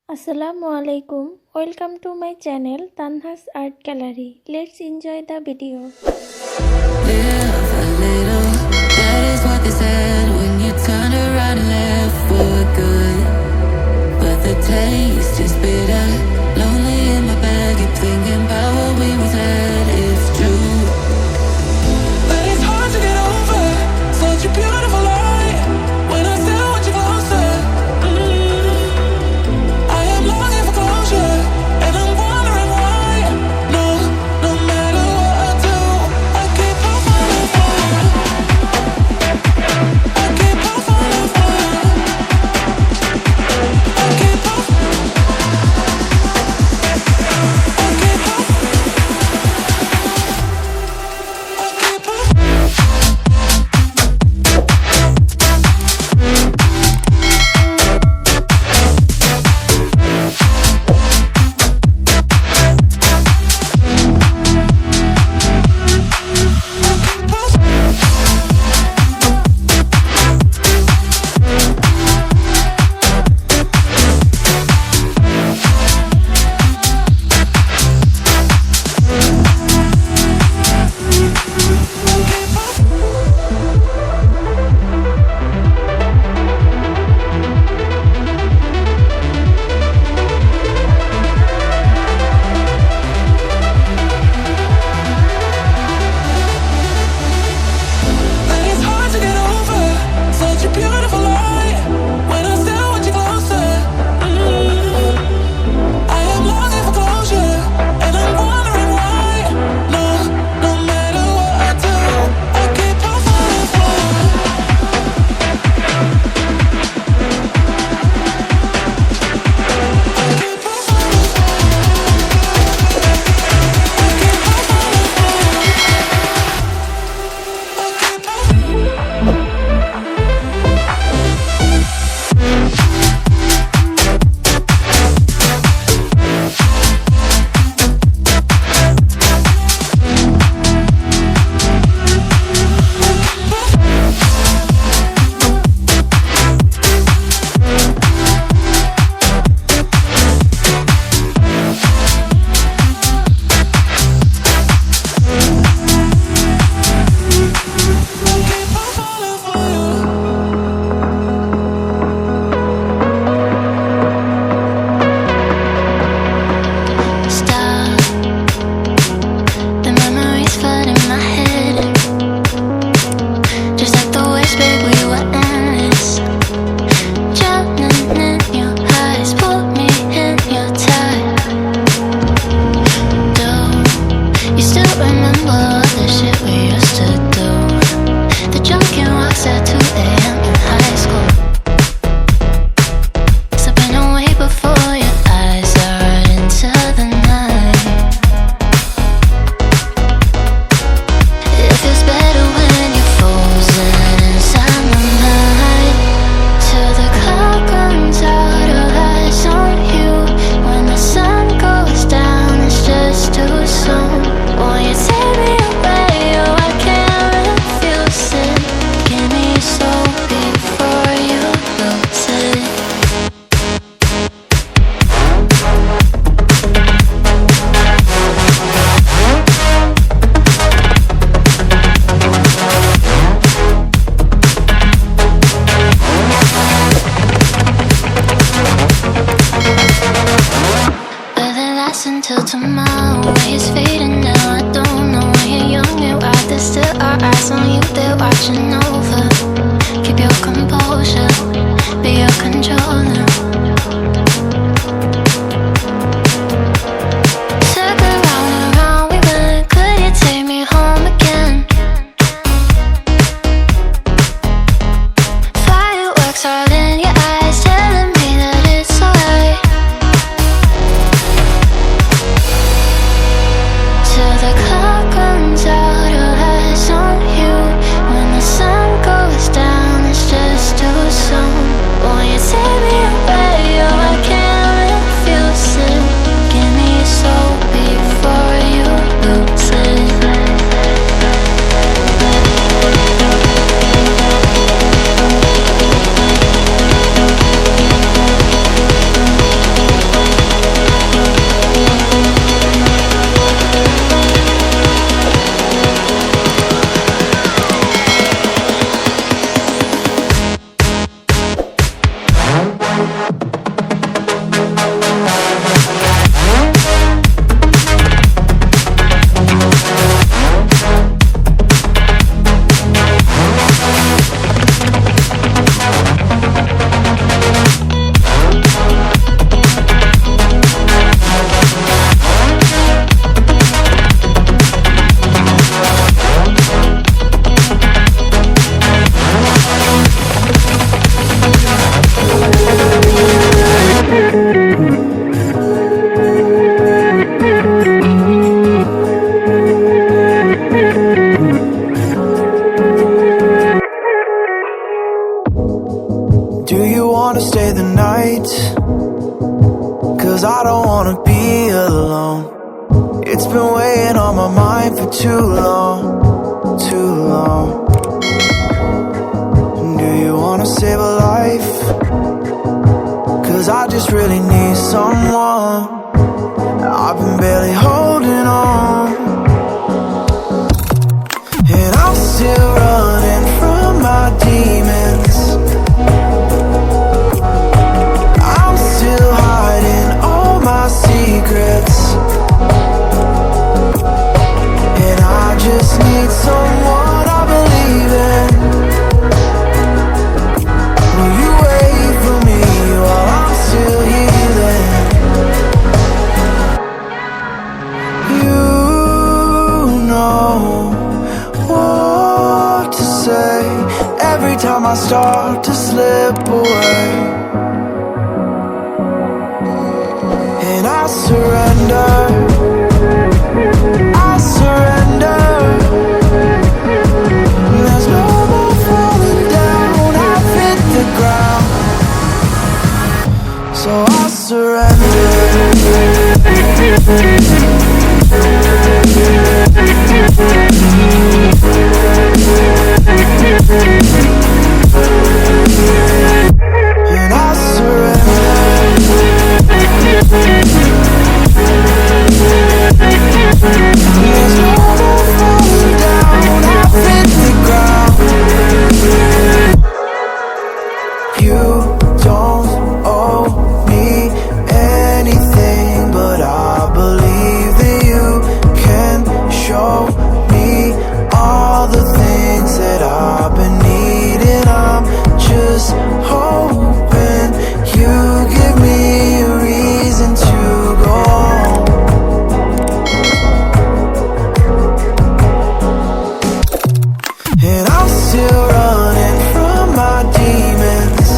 Assalamualaikum. Welcome to my channel Tanha's Art Gallery. Let's enjoy the video. Live a little, that is what they said when you turned around and left for good. But the taste is bitter, lonely in my bed, keep thinking about what we once said. It's true, but it's hard to get over such a beautiful lie. When I still want you closer, I am longing for closure, and I'm wondering why. No matter what I do, I keep on falling for you. I keep on falling for you. I keep on. Until tomorrow, it's fading now. I don't know why you're young and wild. There's still our eyes on you, they're watching over. Keep your composure, be your controller. Circle round and round we went. Could you take me home again? Fireworks all in your eyes, telling me that it's alright. Till the clock runs out of eyes on you. When the sun 'cause I don't wanna be alone. It's been weighing on my mind for too long, too long. Do you wanna save a life? 'Cause I just really need someone. I've been barely holding on, and I'm still running from my demons. I'm still hiding all my secrets, and I just need someone I believe in. Will you wait for me while I'm still healing? You know what to say every time I start to slip away, and I surrender, I surrender. There's no more falling down, I've hit the ground, so I surrender. And I surrender. There's no more falling down, I've hit the ground. You don't owe me anything, but I believe that you can show me all the things that I've been needing. I'm just hoping you give me a reason to go on. And I'm still running from my demons.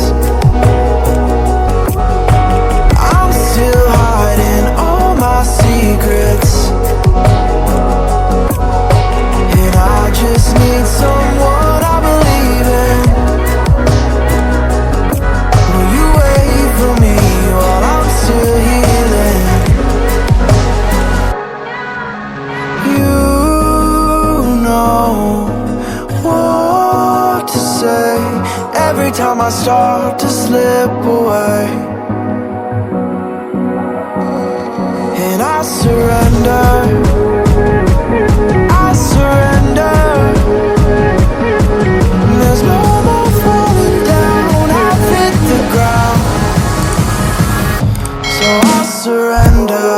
I'm still hiding all my secrets, and I just need someone I believe in. Will you wait for me while I'm still healing? You know what to say every time I start to slip away, and I surrender, I surrender. There's no more falling down, I've hit the ground, so I surrender.